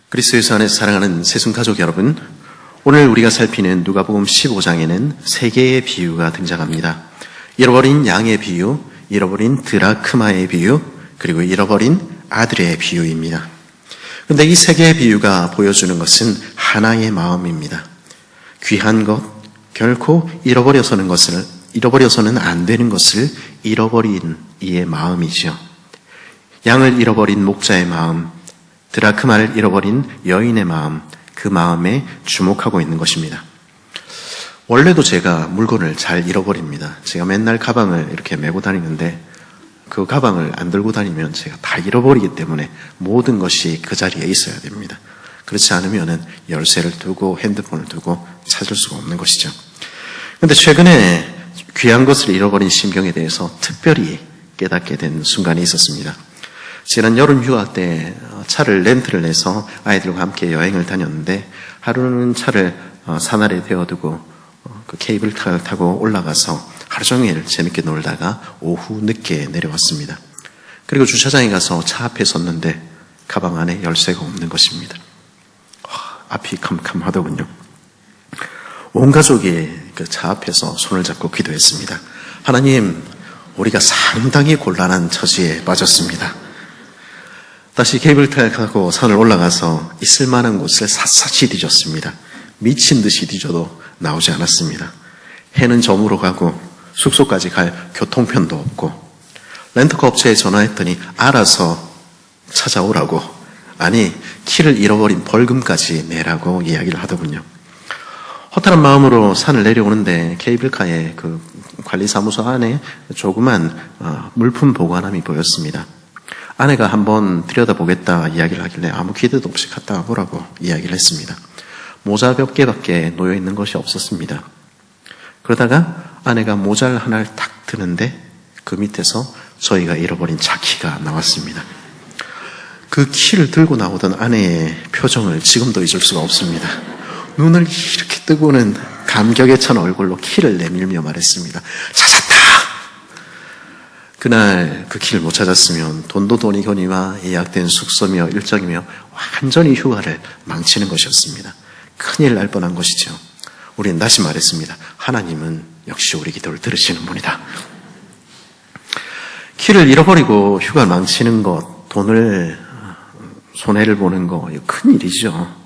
그리스도예수 안에서 사랑하는 새순가족 여러분, 오늘 우리가 살피는 누가복음 15장에는 세 개의 비유가 등장합니다. 잃어버린 양의 비유, 잃어버린 드라크마의 비유, 그리고 잃어버린 아들의 비유입니다. 그런데 이 세 개의 비유가 보여주는 것은 하나의 마음입니다. 귀한 것, 결코 잃어버려서는 안 되는 것을 잃어버린 이의 마음이죠. 양을 잃어버린 목자의 마음, 드라크마를 잃어버린 여인의 마음, 그 마음에 주목하고 있는 것입니다. 원래도 제가 물건을 잘 잃어버립니다. 제가 맨날 가방을 이렇게 메고 다니는데 그 가방을 안 들고 다니면 제가 다 잃어버리기 때문에 모든 것이 그 자리에 있어야 됩니다. 그렇지 않으면 열쇠를 두고 핸드폰을 두고 찾을 수가 없는 것이죠. 그런데 최근에 귀한 것을 잃어버린 심경에 대해서 특별히 깨닫게 된 순간이 있었습니다. 지난 여름 휴가 때 차를 렌트를 내서 아이들과 함께 여행을 다녔는데 하루는 차를 산 아래 대어두고 그 케이블카를 타고 올라가서 하루 종일 재밌게 놀다가 오후 늦게 내려왔습니다. 그리고 주차장에 가서 차 앞에 섰는데 가방 안에 열쇠가 없는 것입니다. 앞이 캄캄하더군요. 온 가족이 그 차 앞에서 손을 잡고 기도했습니다. 하나님, 우리가 상당히 곤란한 처지에 빠졌습니다. 다시 케이블카를 타고 산을 올라가서 있을 만한 곳을 샅샅이 뒤졌습니다. 미친 듯이 뒤져도 나오지 않았습니다. 해는 저물어 가고 숙소까지 갈 교통편도 없고 렌터카 업체에 전화했더니 알아서 찾아오라고, 아니 키를 잃어버린 벌금까지 내라고 이야기를 하더군요. 허탈한 마음으로 산을 내려오는데 케이블카의 그 관리사무소 안에 조그만 물품 보관함이 보였습니다. 아내가 한번 들여다보겠다 이야기를 하길래 아무 기대도 없이 갔다 와보라고 이야기를 했습니다. 모자 몇 개밖에 놓여있는 것이 없었습니다. 그러다가 아내가 모자를 하나를 탁 드는데 그 밑에서 저희가 잃어버린 차 키가 나왔습니다. 그 키를 들고 나오던 아내의 표정을 지금도 잊을 수가 없습니다. 눈을 이렇게 뜨고는 감격에 찬 얼굴로 키를 내밀며 말했습니다. 찾았다! 그날 그 키를 못 찾았으면 돈도 돈이거니와 예약된 숙소며 일정이며 완전히 휴가를 망치는 것이었습니다. 큰일 날 뻔한 것이죠. 우리는 다시 말했습니다. 하나님은 역시 우리 기도를 들으시는 분이다. 키를 잃어버리고 휴가를 망치는 것, 돈을 손해를 보는 거, 이거 큰일이죠.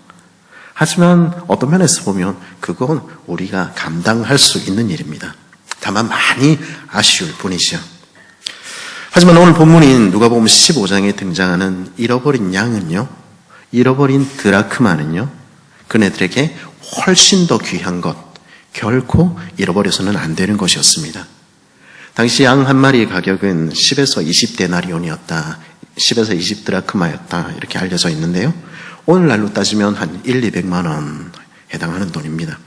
하지만 어떤 면에서 보면 그건 우리가 감당할 수 있는 일입니다. 다만 많이 아쉬울 뿐이죠. 하지만 오늘 본문인 누가복음 15장에 등장하는 잃어버린 양은요, 잃어버린 드라크마는요, 그네들에게 훨씬 더 귀한 것, 결코 잃어버려서는 안 되는 것이었습니다. 당시 양 한 마리의 가격은 10에서 20데나리온이었다, 10에서 20드라크마였다 이렇게 알려져 있는데요. 오늘날로 따지면 한 200만 원 해당하는 돈입니다.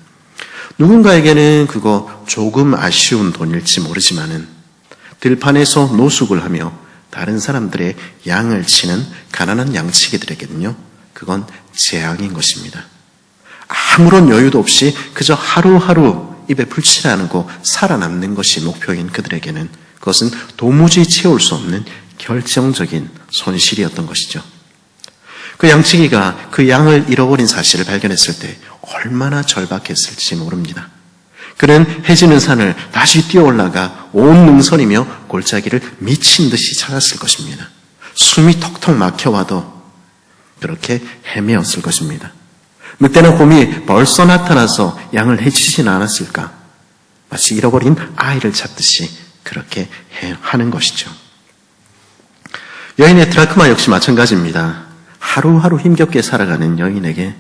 누군가에게는 그거 조금 아쉬운 돈일지 모르지만은 들판에서 노숙을 하며 다른 사람들의 양을 치는 가난한 양치기들에게는요, 그건 재앙인 것입니다. 아무런 여유도 없이 그저 하루하루 입에 불치지 않고 살아남는 것이 목표인 그들에게는 그것은 도무지 채울 수 없는 결정적인 손실이었던 것이죠. 그 양치기가 그 양을 잃어버린 사실을 발견했을 때 얼마나 절박했을지 모릅니다. 그는 해지는 산을 다시 뛰어올라가 온 능선이며 골짜기를 미친 듯이 찾았을 것입니다. 숨이 턱턱 막혀와도 그렇게 헤매었을 것입니다. 늑대나 곰이 벌써 나타나서 양을 해치진 않았을까? 마치 잃어버린 아이를 찾듯이 그렇게 하는 것이죠. 여인의 드라크마 역시 마찬가지입니다. 하루하루 힘겹게 살아가는 여인에게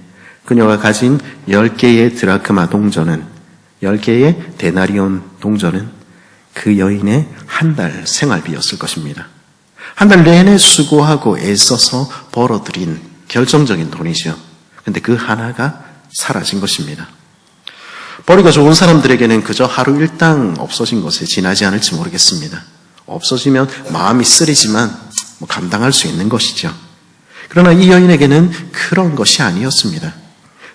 그녀가 가진 10개의 드라크마 동전은, 10개의 데나리온 동전은 그 여인의 한 달 생활비였을 것입니다. 한 달 내내 수고하고 애써서 벌어들인 결정적인 돈이죠. 그런데 그 하나가 사라진 것입니다. 벌이가 좋은 사람들에게는 그저 하루 일당 없어진 것에 지나지 않을지 모르겠습니다. 없어지면 마음이 쓰리지만 감당할 수 있는 것이죠. 그러나 이 여인에게는 그런 것이 아니었습니다.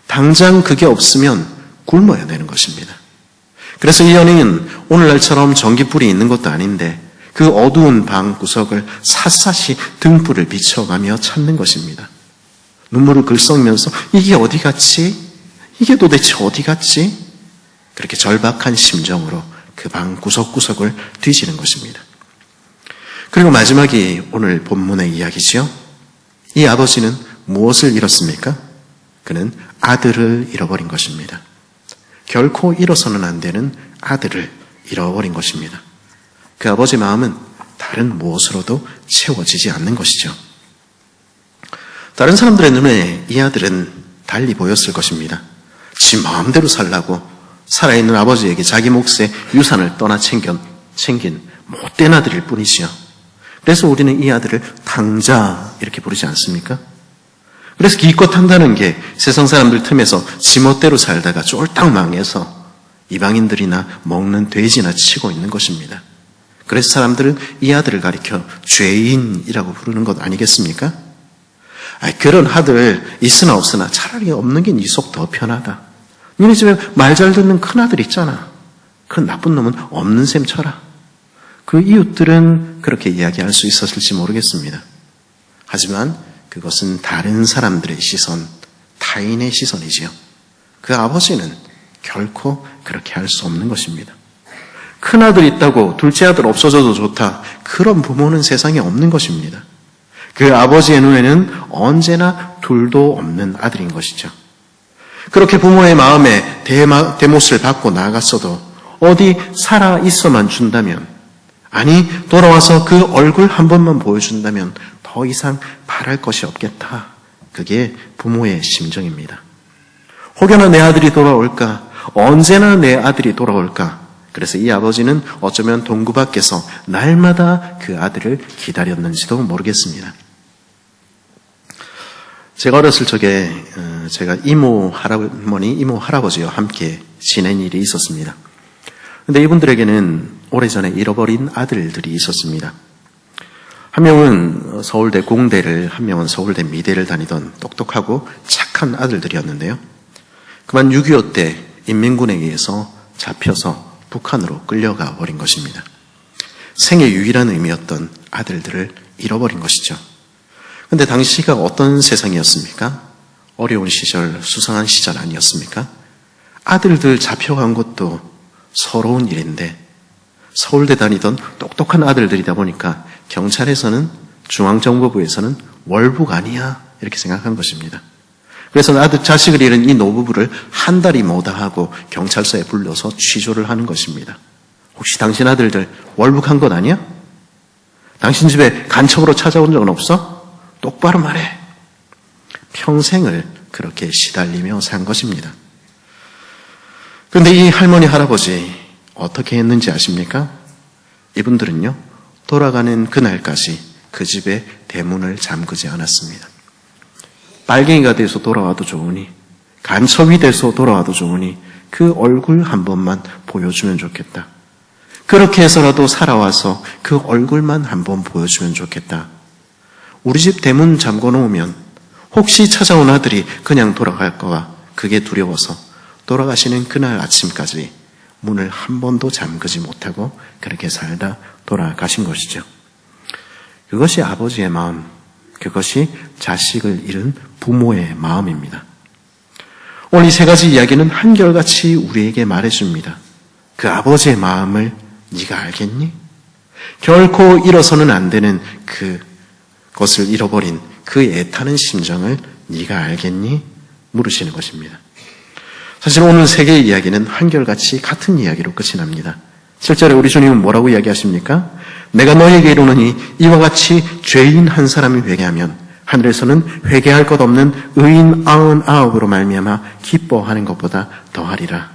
당장 그게 없으면 굶어야 되는 것입니다. 그래서 이 여인은 오늘날처럼 전기불이 있는 것도 아닌데 그 어두운 방 구석을 샅샅이 등불을 비춰가며 찾는 것입니다. 눈물을 글썽이면서 이게 어디 갔지? 이게 도대체 어디 갔지? 그렇게 절박한 심정으로 그 방 구석구석을 뒤지는 것입니다. 그리고 마지막이 오늘 본문의 이야기죠. 이 아버지는 무엇을 잃었습니까? 그는 아들을 잃어버린 것입니다. 결코 잃어서는 안 되는 아들을 잃어버린 것입니다. 그 아버지의 마음은 다른 무엇으로도 채워지지 않는 것이죠. 다른 사람들의 눈에 이 아들은 달리 보였을 것입니다. 지 마음대로 살라고 살아있는 아버지에게 자기 몫의 유산을 떠나 챙긴 못된 아들일 뿐이지요. 그래서 우리는 이 아들을 탕자 이렇게 부르지 않습니까? 그래서 기껏 한다는 게 세상 사람들 틈에서 지멋대로 살다가 쫄딱 망해서 이방인들이나 먹는 돼지나 치고 있는 것입니다. 그래서 사람들은 이 아들을 가리켜 죄인이라고 부르는 것 아니겠습니까? 그런 아들 있으나 없으나 차라리 없는 게 네 속 더 편하다. 니네 집에 말 잘 듣는 큰아들 있잖아. 그 나쁜 놈은 없는 셈 쳐라. 그 이웃들은 그렇게 이야기할 수 있었을지 모르겠습니다. 하지만 그것은 다른 사람들의 시선, 타인의 시선이지요. 그 아버지는 결코 그렇게 할 수 없는 것입니다. 큰아들 있다고 둘째 아들 없어져도 좋다. 그런 부모는 세상에 없는 것입니다. 그 아버지의 눈에는 언제나 둘도 없는 아들인 것이죠. 그렇게 부모의 마음에 대못을 받고 나갔어도 어디 살아 있어만 준다면, 아니 돌아와서 그 얼굴 한 번만 보여준다면 더 이상 바랄 것이 없겠다. 그게 부모의 심정입니다. 혹여나 내 아들이 돌아올까? 언제나 내 아들이 돌아올까? 그래서 이 아버지는 어쩌면 동구 밖에서 날마다 그 아들을 기다렸는지도 모르겠습니다. 제가 어렸을 적에 제가 이모 할아버니, 이모 할아버지와 함께 지낸 일이 있었습니다. 근데 이분들에게는 오래전에 잃어버린 아들들이 있었습니다. 한 명은 서울대 공대를, 한 명은 서울대 미대를 다니던 똑똑하고 착한 아들들이었는데요. 그만 6.25 때 인민군에 의해서 잡혀서 북한으로 끌려가 버린 것입니다. 생의 유일한 의미였던 아들들을 잃어버린 것이죠. 근데 당시가 어떤 세상이었습니까? 어려운 시절, 수상한 시절 아니었습니까? 아들들 잡혀간 것도 서러운 일인데 서울대 다니던 똑똑한 아들들이다 보니까 경찰에서는, 중앙정보부에서는 월북 아니야 이렇게 생각한 것입니다. 그래서 아들 자식을 잃은 이 노부부를 한 달이 못하 하고 경찰서에 불러서 취조를 하는 것입니다. 혹시 당신 아들들 월북한 것 아니야? 당신 집에 간첩으로 찾아온 적은 없어? 똑바로 말해. 평생을 그렇게 시달리며 산 것입니다. 그런데 이 할머니 할아버지 어떻게 했는지 아십니까? 이분들은요, 돌아가는 그날까지 그 집의 대문을 잠그지 않았습니다. 빨갱이가 돼서 돌아와도 좋으니, 간첩이 돼서 돌아와도 좋으니 그 얼굴 한 번만 보여주면 좋겠다. 그렇게 해서라도 살아와서 그 얼굴만 한 번 보여주면 좋겠다. 우리 집 대문 잠궈 놓으면 혹시 찾아온 아들이 그냥 돌아갈까봐 그게 두려워서 돌아가시는 그날 아침까지 문을 한 번도 잠그지 못하고 그렇게 살다 돌아가신 것이죠. 그것이 아버지의 마음, 그것이 자식을 잃은 부모의 마음입니다. 오늘 이 세 가지 이야기는 한결같이 우리에게 말해줍니다. 그 아버지의 마음을 네가 알겠니? 결코 잃어서는 안 되는 그것을 잃어버린 그 애타는 심정을 네가 알겠니? 물으시는 것입니다. 사실 오늘 세 개의 이야기는 한결같이 같은 이야기로 끝이 납니다. 7절에 우리 주님은 뭐라고 이야기하십니까? 내가 너에게 이르노니 이와 같이 죄인 한 사람이 회개하면 하늘에서는 회개할 것 없는 의인 99으로 말미암아 기뻐하는 것보다 더하리라.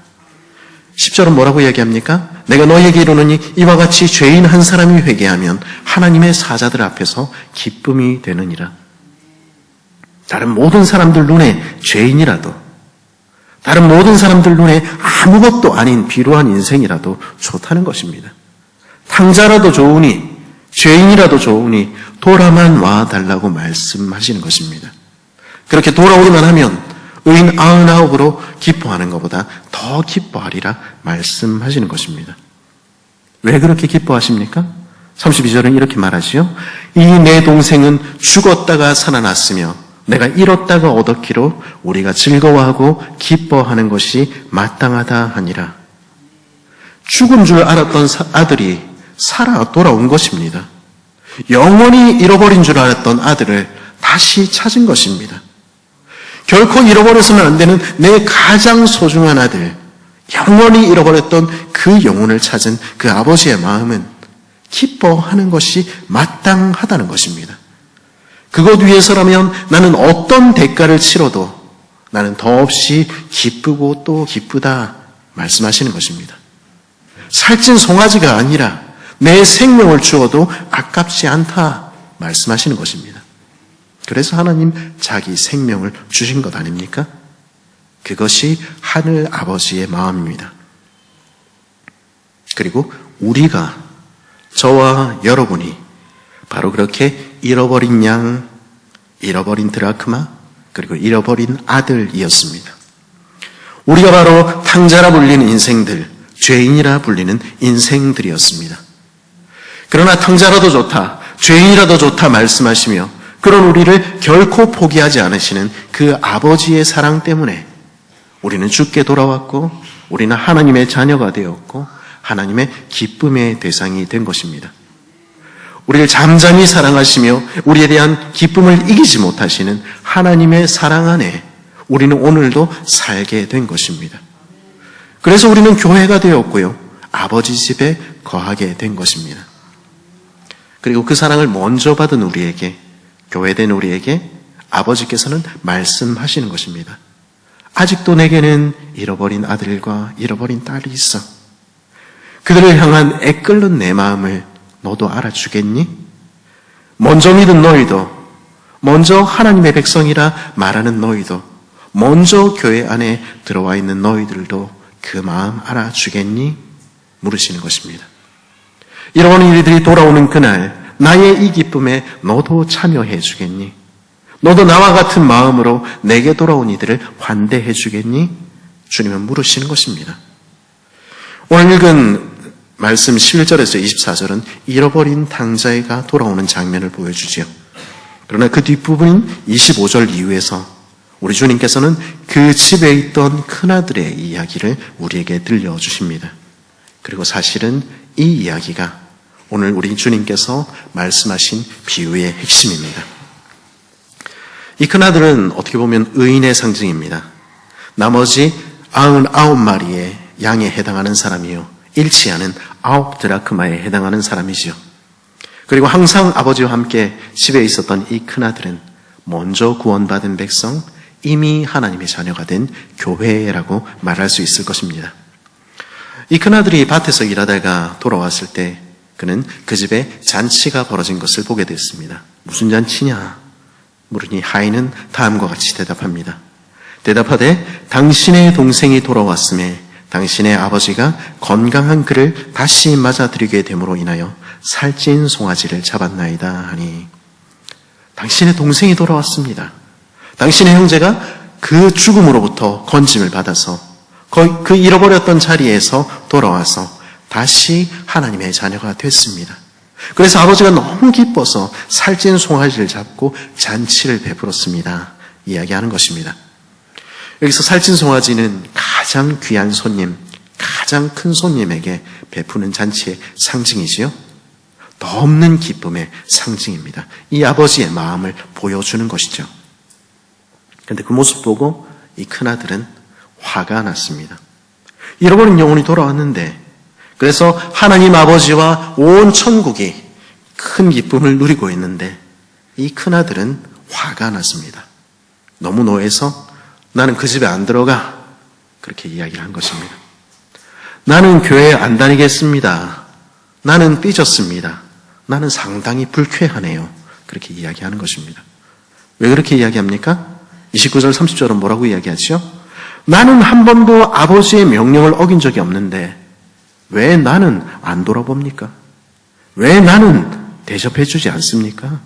10절은 뭐라고 이야기합니까? 내가 너에게 이르노니 이와 같이 죄인 한 사람이 회개하면 하나님의 사자들 앞에서 기쁨이 되느니라. 다른 모든 사람들 눈에 죄인이라도, 다른 모든 사람들 눈에 아무것도 아닌 비루한 인생이라도 좋다는 것입니다. 탕자라도 좋으니, 죄인이라도 좋으니 돌아만 와달라고 말씀하시는 것입니다. 그렇게 돌아오기만 하면 의인 99으로 기뻐하는 것보다 더 기뻐하리라 말씀하시는 것입니다. 왜 그렇게 기뻐하십니까? 32절은 이렇게 말하지요. 이 내 동생은 죽었다가 살아났으며 내가 잃었다가 얻었기로 우리가 즐거워하고 기뻐하는 것이 마땅하다 하니라. 죽은 줄 알았던 아들이 살아 돌아온 것입니다. 영원히 잃어버린 줄 알았던 아들을 다시 찾은 것입니다. 결코 잃어버려서는 안 되는 내 가장 소중한 아들, 영원히 잃어버렸던 그 영혼을 찾은 그 아버지의 마음은 기뻐하는 것이 마땅하다는 것입니다. 그것 위해서라면 나는 어떤 대가를 치러도 나는 더없이 기쁘고 또 기쁘다 말씀하시는 것입니다. 살찐 송아지가 아니라 내 생명을 주어도 아깝지 않다 말씀하시는 것입니다. 그래서 하나님 자기 생명을 주신 것 아닙니까? 그것이 하늘 아버지의 마음입니다. 그리고 우리가, 저와 여러분이 바로 그렇게 잃어버린 양, 잃어버린 드라크마, 그리고 잃어버린 아들이었습니다. 우리가 바로 탕자라 불리는 인생들, 죄인이라 불리는 인생들이었습니다. 그러나 탕자라도 좋다, 죄인이라도 좋다 말씀하시며 그런 우리를 결코 포기하지 않으시는 그 아버지의 사랑 때문에 우리는 주께 돌아왔고 우리는 하나님의 자녀가 되었고 하나님의 기쁨의 대상이 된 것입니다. 우리를 잠잠히 사랑하시며 우리에 대한 기쁨을 이기지 못하시는 하나님의 사랑 안에 우리는 오늘도 살게 된 것입니다. 그래서 우리는 교회가 되었고요, 아버지 집에 거하게 된 것입니다. 그리고 그 사랑을 먼저 받은 우리에게, 교회된 우리에게 아버지께서는 말씀하시는 것입니다. 아직도 내게는 잃어버린 아들과 잃어버린 딸이 있어. 그들을 향한 애끓는 내 마음을 너도 알아주겠니? 먼저 믿은 너희도, 먼저 하나님의 백성이라 말하는 너희도, 먼저 교회 안에 들어와 있는 너희들도 그 마음 알아주겠니? 물으시는 것입니다. 잃어버린 이들이 돌아오는 그날 나의 이 기쁨에 너도 참여해 주겠니? 너도 나와 같은 마음으로 내게 돌아온 이들을 환대해 주겠니? 주님은 물으시는 것입니다. 오늘 읽은 말씀 11절에서 24절은 잃어버린 탕자가 돌아오는 장면을 보여주지요. 그러나 그 뒷부분인 25절 이후에서 우리 주님께서는 그 집에 있던 큰아들의 이야기를 우리에게 들려주십니다. 그리고 사실은 이 이야기가 오늘 우리 주님께서 말씀하신 비유의 핵심입니다. 이 큰아들은 어떻게 보면 의인의 상징입니다. 나머지 99마리의 양에 해당하는 사람이요, 잃지 않은 9 드라크마에 해당하는 사람이지요. 그리고 항상 아버지와 함께 집에 있었던 이 큰아들은 먼저 구원받은 백성, 이미 하나님의 자녀가 된 교회라고 말할 수 있을 것입니다. 이 큰아들이 밭에서 일하다가 돌아왔을 때 그는 그 집에 잔치가 벌어진 것을 보게 됐습니다. 무슨 잔치냐? 물으니 하인은 다음과 같이 대답합니다. 대답하되 당신의 동생이 돌아왔음에 당신의 아버지가 건강한 그를 다시 맞아들이게 됨으로 인하여 살찐 송아지를 잡았나이다 하니, 당신의 동생이 돌아왔습니다. 당신의 형제가 그 죽음으로부터 건짐을 받아서 그 잃어버렸던 자리에서 돌아와서 다시 하나님의 자녀가 됐습니다. 그래서 아버지가 너무 기뻐서 살찐 송아지를 잡고 잔치를 베풀었습니다. 이야기하는 것입니다. 여기서 살찐 송아지는 가장 귀한 손님, 가장 큰 손님에게 베푸는 잔치의 상징이지요. 넘는 기쁨의 상징입니다. 이 아버지의 마음을 보여주는 것이죠. 그런데 그 모습 보고 이 큰아들은 화가 났습니다. 잃어버린 영혼이 돌아왔는데, 그래서 하나님 아버지와 온 천국이 큰 기쁨을 누리고 있는데 이 큰아들은 화가 났습니다. 너무 노해서 나는 그 집에 안 들어가, 그렇게 이야기를 한 것입니다. 나는 교회에 안 다니겠습니다. 나는 삐졌습니다. 나는 상당히 불쾌하네요. 그렇게 이야기하는 것입니다. 왜 그렇게 이야기합니까? 29절 30절은 뭐라고 이야기하죠? 나는 한 번도 아버지의 명령을 어긴 적이 없는데 왜 나는 안 돌아봅니까? 왜 나는 대접해주지 않습니까?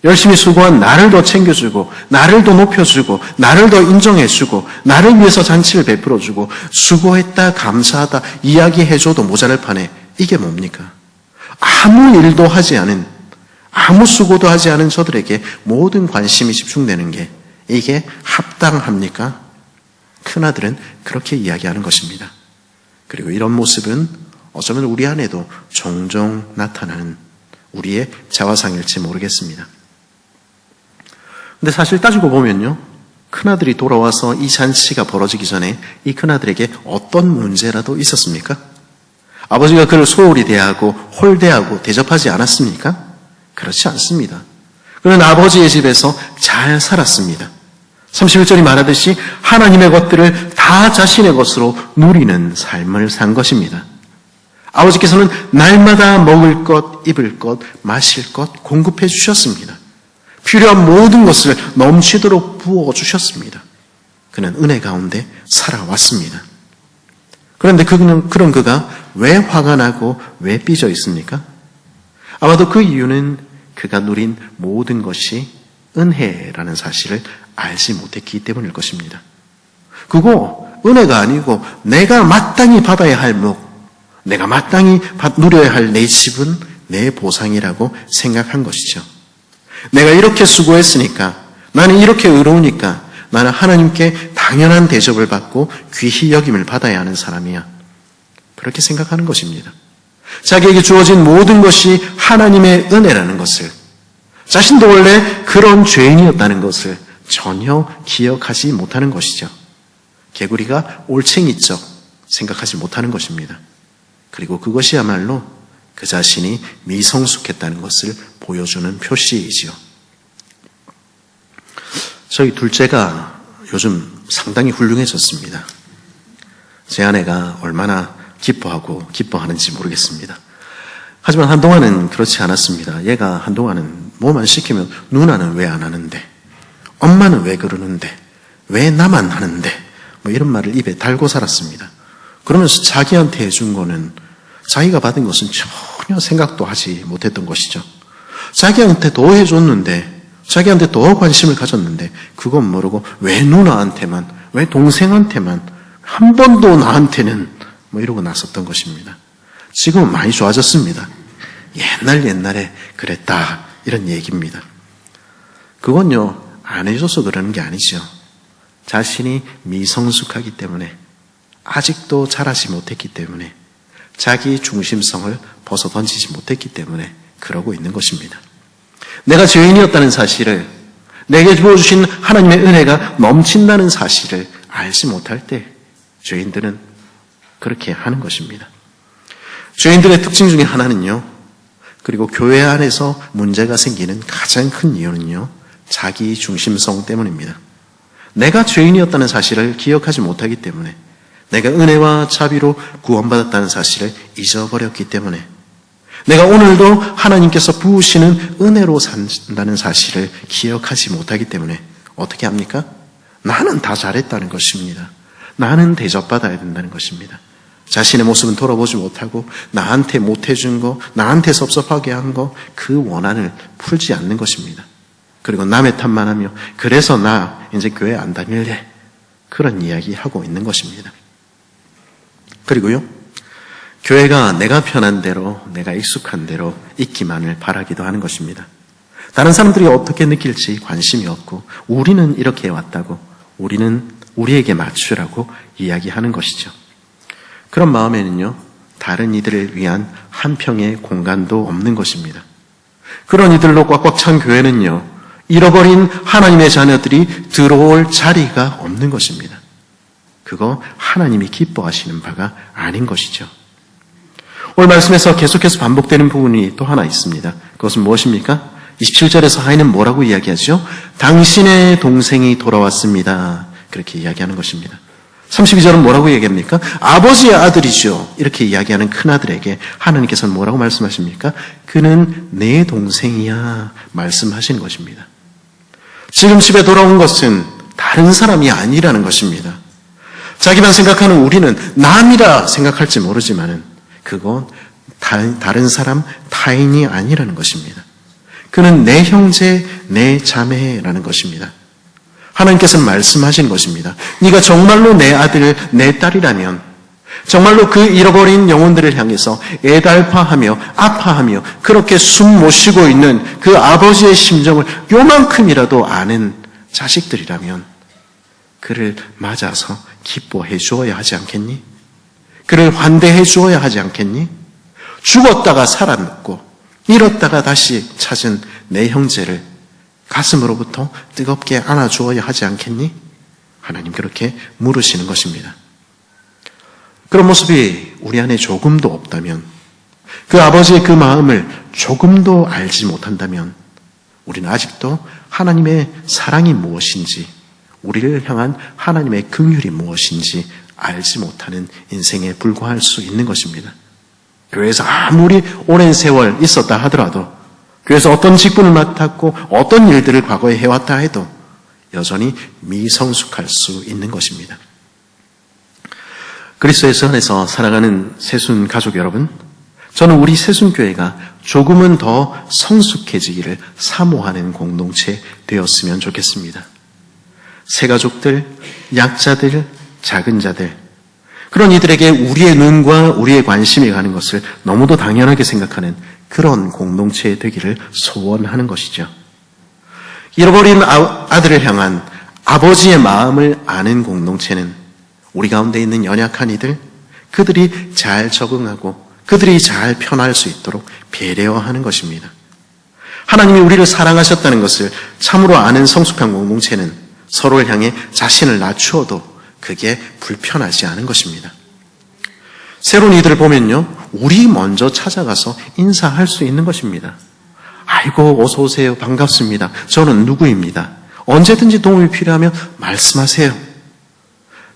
열심히 수고한 나를 더 챙겨주고, 나를 더 높여주고, 나를 더 인정해주고, 나를 위해서 잔치를 베풀어주고, 수고했다, 감사하다 이야기해줘도 모자랄 판에 이게 뭡니까? 아무 일도 하지 않은, 아무 수고도 하지 않은 저들에게 모든 관심이 집중되는 게 이게 합당합니까? 큰아들은 그렇게 이야기하는 것입니다. 그리고 이런 모습은 어쩌면 우리 안에도 종종 나타나는 우리의 자화상일지 모르겠습니다. 근데 사실 따지고 보면요, 큰아들이 돌아와서 이 잔치가 벌어지기 전에 이 큰아들에게 어떤 문제라도 있었습니까? 아버지가 그를 소홀히 대하고 홀대하고 대접하지 않았습니까? 그렇지 않습니다. 그는 아버지의 집에서 잘 살았습니다. 31절이 말하듯이 하나님의 것들을 다 자신의 것으로 누리는 삶을 산 것입니다. 아버지께서는 날마다 먹을 것, 입을 것, 마실 것 공급해 주셨습니다. 필요한 모든 것을 넘치도록 부어주셨습니다. 그는 은혜 가운데 살아왔습니다. 그런데 그런 그가 왜 화가 나고 왜 삐져 있습니까? 아마도 그 이유는 그가 누린 모든 것이 은혜라는 사실을 알지 못했기 때문일 것입니다. 그거 은혜가 아니고 내가 마땅히 받아야 할 목, 내가 마땅히 누려야 할 내 집은 내 보상이라고 생각한 것이죠. 내가 이렇게 수고했으니까, 나는 이렇게 의로우니까 나는 하나님께 당연한 대접을 받고 귀히 여김을 받아야 하는 사람이야. 그렇게 생각하는 것입니다. 자기에게 주어진 모든 것이 하나님의 은혜라는 것을, 자신도 원래 그런 죄인이었다는 것을 전혀 기억하지 못하는 것이죠. 개구리가 올챙이적 생각하지 못하는 것입니다. 그리고 그것이야말로 그 자신이 미성숙했다는 것을 보여주는 표시이지요. 저희 둘째가 요즘 상당히 훌륭해졌습니다. 제 아내가 얼마나 기뻐하는지 모르겠습니다. 하지만 한동안은 그렇지 않았습니다. 얘가 한동안은 뭐만 시키면 누나는 왜 안 하는데, 엄마는 왜 그러는데, 왜 나만 하는데, 뭐 이런 말을 입에 달고 살았습니다. 그러면서 자기한테 해준 거는, 자기가 받은 것은 전혀 생각도 하지 못했던 것이죠. 자기한테 더 해줬는데, 자기한테 더 관심을 가졌는데 그건 모르고 왜 누나한테만, 왜 동생한테만, 한 번도 나한테는 뭐 이러고 나섰던 것입니다. 지금은 많이 좋아졌습니다. 옛날에 그랬다 이런 얘기입니다. 그건요, 안 해줘서 그러는 게 아니죠. 자신이 미성숙하기 때문에, 아직도 자라지 못했기 때문에, 자기 중심성을 벗어던지지 못했기 때문에 그러고 있는 것입니다. 내가 죄인이었다는 사실을, 내게 부어주신 하나님의 은혜가 넘친다는 사실을 알지 못할 때 죄인들은 그렇게 하는 것입니다. 죄인들의 특징 중에 하나는요, 그리고 교회 안에서 문제가 생기는 가장 큰 이유는요, 자기 중심성 때문입니다. 내가 죄인이었다는 사실을 기억하지 못하기 때문에, 내가 은혜와 자비로 구원받았다는 사실을 잊어버렸기 때문에, 내가 오늘도 하나님께서 부으시는 은혜로 산다는 사실을 기억하지 못하기 때문에 어떻게 합니까? 나는 다 잘했다는 것입니다. 나는 대접받아야 된다는 것입니다. 자신의 모습은 돌아보지 못하고 나한테 못해준 거, 나한테 섭섭하게 한 거, 그 원한을 풀지 않는 것입니다. 그리고 남의 탓만 하며 그래서 나 이제 교회 안 다닐래, 그런 이야기 하고 있는 것입니다. 그리고요, 교회가 내가 편한 대로, 내가 익숙한 대로 있기만을 바라기도 하는 것입니다. 다른 사람들이 어떻게 느낄지 관심이 없고, 우리는 이렇게 해왔다고, 우리는 우리에게 맞추라고 이야기하는 것이죠. 그런 마음에는요, 다른 이들을 위한 한 평의 공간도 없는 것입니다. 그런 이들로 꽉꽉 찬 교회는요, 잃어버린 하나님의 자녀들이 들어올 자리가 없는 것입니다. 그거 하나님이 기뻐하시는 바가 아닌 것이죠. 오늘 말씀에서 계속해서 반복되는 부분이 또 하나 있습니다. 그것은 무엇입니까? 27절에서 하인은 뭐라고 이야기하죠? 당신의 동생이 돌아왔습니다. 그렇게 이야기하는 것입니다. 32절은 뭐라고 얘기합니까? 아버지의 아들이죠. 이렇게 이야기하는 큰아들에게 하나님께서는 뭐라고 말씀하십니까? 그는 내 동생이야 말씀하시는 것입니다. 지금 집에 돌아온 것은 다른 사람이 아니라는 것입니다. 자기만 생각하는 우리는 남이라 생각할지 모르지만은 그건 다른 사람, 타인이 아니라는 것입니다. 그는 내 형제, 내 자매라는 것입니다. 하나님께서 말씀하신 것입니다. 네가 정말로 내 아들, 내 딸이라면 정말로 그 잃어버린 영혼들을 향해서 애달파하며 아파하며 그렇게 숨 못 쉬고 있는 그 아버지의 심정을 요만큼이라도 아는 자식들이라면 그를 맞아서 기뻐해 주어야 하지 않겠니? 그를 환대해 주어야 하지 않겠니? 죽었다가 살아났고 잃었다가 다시 찾은 내 형제를 가슴으로부터 뜨겁게 안아주어야 하지 않겠니? 하나님 그렇게 물으시는 것입니다. 그런 모습이 우리 안에 조금도 없다면, 그 아버지의 그 마음을 조금도 알지 못한다면 우리는 아직도 하나님의 사랑이 무엇인지, 우리를 향한 하나님의 긍휼이 무엇인지 알지 못하는 인생에 불과할 수 있는 것입니다. 교회에서 아무리 오랜 세월 있었다 하더라도, 교회에서 어떤 직분을 맡았고 어떤 일들을 과거에 해왔다 해도 여전히 미성숙할 수 있는 것입니다. 그리스도의 안에서 살아가는 새순 가족 여러분, 저는 우리 새순교회가 조금은 더 성숙해지기를 사모하는 공동체 되었으면 좋겠습니다. 새가족들, 약자들, 작은 자들, 그런 이들에게 우리의 눈과 우리의 관심이 가는 것을 너무도 당연하게 생각하는 그런 공동체 되기를 소원하는 것이죠. 잃어버린 아들을 향한 아버지의 마음을 아는 공동체는 우리 가운데 있는 연약한 이들, 그들이 잘 적응하고 그들이 잘 편할 수 있도록 배려하는 것입니다. 하나님이 우리를 사랑하셨다는 것을 참으로 아는 성숙한 공동체는 서로를 향해 자신을 낮추어도 그게 불편하지 않은 것입니다. 새로운 이들을 보면요, 우리 먼저 찾아가서 인사할 수 있는 것입니다. 아이고 어서 오세요, 반갑습니다, 저는 누구입니다, 언제든지 도움이 필요하면 말씀하세요.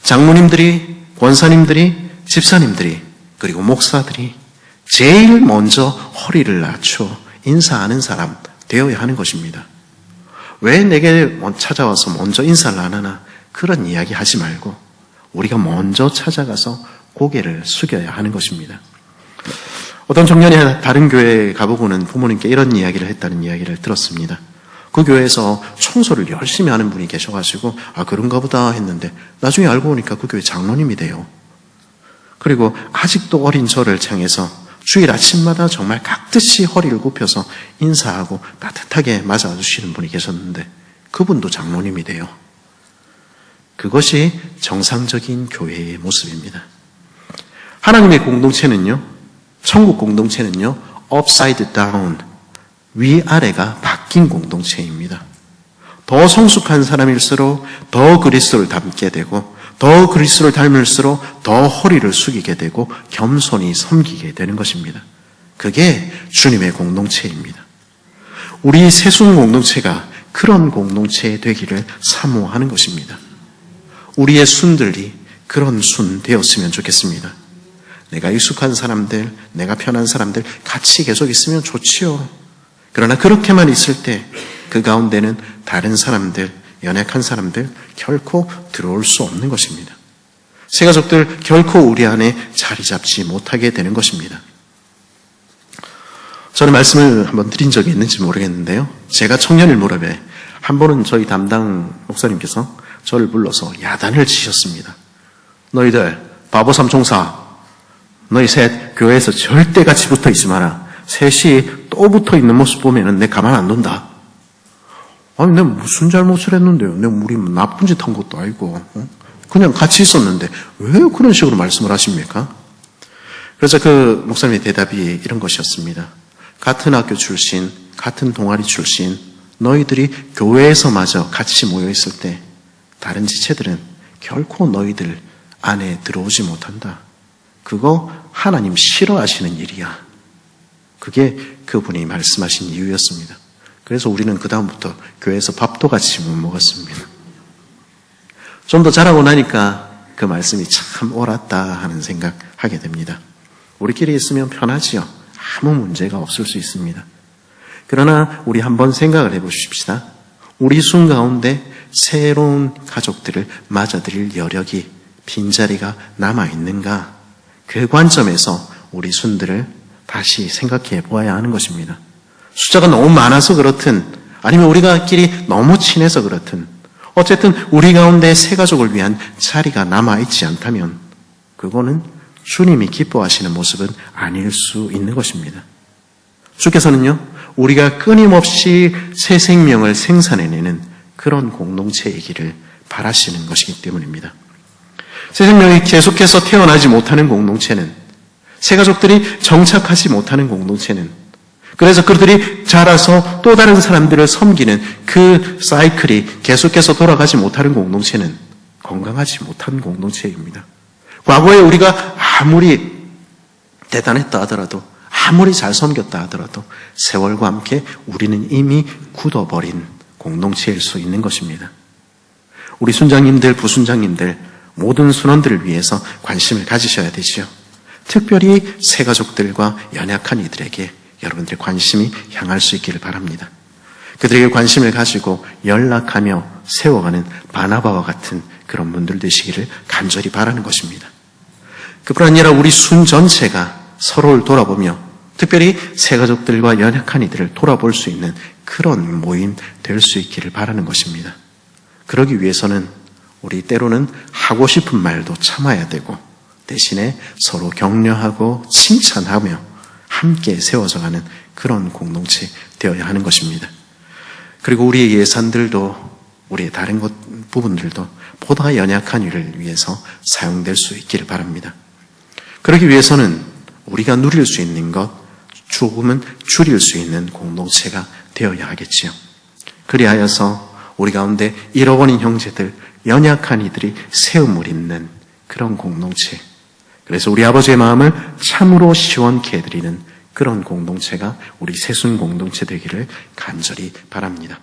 장로님들이, 권사님들이, 집사님들이, 그리고 목사들이 제일 먼저 허리를 낮춰 인사하는 사람 되어야 하는 것입니다. 왜 내게 찾아와서 먼저 인사를 안 하나, 그런 이야기 하지 말고 우리가 먼저 찾아가서 고개를 숙여야 하는 것입니다. 어떤 청년이 다른 교회에 가보고는 부모님께 이런 이야기를 했다는 이야기를 들었습니다. 그 교회에서 청소를 열심히 하는 분이 계셔가지고 그런가 보다 했는데 나중에 알고 보니까 그 교회 장로님이 돼요. 그리고 아직도 어린 저를 향해서 주일 아침마다 정말 깍듯이 허리를 굽혀서 인사하고 따뜻하게 맞아주시는 분이 계셨는데 그분도 장로님이 돼요. 그것이 정상적인 교회의 모습입니다. 하나님의 공동체는요, 천국 공동체는요, upside down, 위아래가 바뀐 공동체입니다. 더 성숙한 사람일수록 더 그리스도를 닮게 되고, 더 그리스도를 닮을수록 더 허리를 숙이게 되고 겸손히 섬기게 되는 것입니다. 그게 주님의 공동체입니다. 우리 새순 공동체가 그런 공동체 되기를 사모하는 것입니다. 우리의 순들이 그런 순 되었으면 좋겠습니다. 내가 익숙한 사람들, 내가 편한 사람들 같이 계속 있으면 좋지요. 그러나 그렇게만 있을 때 그 가운데는 다른 사람들, 연약한 사람들 결코 들어올 수 없는 것입니다. 새가족들 결코 우리 안에 자리 잡지 못하게 되는 것입니다. 저는 말씀을 한번 드린 적이 있는지 모르겠는데요, 제가 청년일 무렵에 한 번은 저희 담당 목사님께서 저를 불러서 야단을 치셨습니다. 너희들 바보 삼총사, 너희 셋 교회에서 절대 같이 붙어 있지 마라. 셋이 또 붙어 있는 모습 보면은 내 가만 안 둔다. 아니 내가 무슨 잘못을 했는데요? 내가 우리 나쁜 짓 한 것도 아니고 그냥 같이 있었는데 왜 그런 식으로 말씀을 하십니까? 그래서 그 목사님의 대답이 이런 것이었습니다. 같은 학교 출신, 같은 동아리 출신 너희들이 교회에서마저 같이 모여 있을 때 다른 지체들은 결코 너희들 안에 들어오지 못한다. 그거 하나님 싫어하시는 일이야. 그게 그분이 말씀하신 이유였습니다. 그래서 우리는 그 다음부터 교회에서 밥도 같이 못 먹었습니다. 좀 더 자라고 나니까 그 말씀이 참 옳았다 하는 생각하게 됩니다. 우리끼리 있으면 편하지요. 아무 문제가 없을 수 있습니다. 그러나 우리 한번 생각을 해보십시다. 우리 순 가운데 새로운 가족들을 맞아들일 여력이, 빈자리가 남아있는가? 그 관점에서 우리 순들을 다시 생각해 보아야 하는 것입니다. 숫자가 너무 많아서 그렇든 아니면 우리가끼리 너무 친해서 그렇든 어쨌든 우리 가운데 새 가족을 위한 자리가 남아있지 않다면 그거는 주님이 기뻐하시는 모습은 아닐 수 있는 것입니다. 주께서는요, 우리가 끊임없이 새 생명을 생산해내는 그런 공동체이기를 바라시는 것이기 때문입니다. 새 생명이 계속해서 태어나지 못하는 공동체는, 새 가족들이 정착하지 못하는 공동체는, 그래서 그들이 자라서 또 다른 사람들을 섬기는 그 사이클이 계속해서 돌아가지 못하는 공동체는 건강하지 못한 공동체입니다. 과거에 우리가 아무리 대단했다 하더라도, 아무리 잘 섬겼다 하더라도 세월과 함께 우리는 이미 굳어버린 공동체일 수 있는 것입니다. 우리 순장님들, 부순장님들, 모든 순원들을 위해서 관심을 가지셔야 되지요. 특별히 새 가족들과 연약한 이들에게 여러분들의 관심이 향할 수 있기를 바랍니다. 그들에게 관심을 가지고 연락하며 세워가는 바나바와 같은 그런 분들 되시기를 간절히 바라는 것입니다. 그뿐 아니라 우리 순 전체가 서로를 돌아보며 특별히 새 가족들과 연약한 이들을 돌아볼 수 있는 그런 모임 될 수 있기를 바라는 것입니다. 그러기 위해서는 우리 때로는 하고 싶은 말도 참아야 되고 대신에 서로 격려하고 칭찬하며 함께 세워져가는 그런 공동체 되어야 하는 것입니다. 그리고 우리의 예산들도 우리의 다른 부분들도 보다 연약한 이를 위해서 사용될 수 있기를 바랍니다. 그러기 위해서는 우리가 누릴 수 있는 것 조금은 줄일 수 있는 공동체가 되어야 하겠지요. 그리하여서 우리 가운데 잃어버린 형제들, 연약한 이들이 세움을 입는 그런 공동체, 그래서 우리 아버지의 마음을 참으로 시원케 해드리는 그런 공동체가 우리 새순 공동체 되기를 간절히 바랍니다.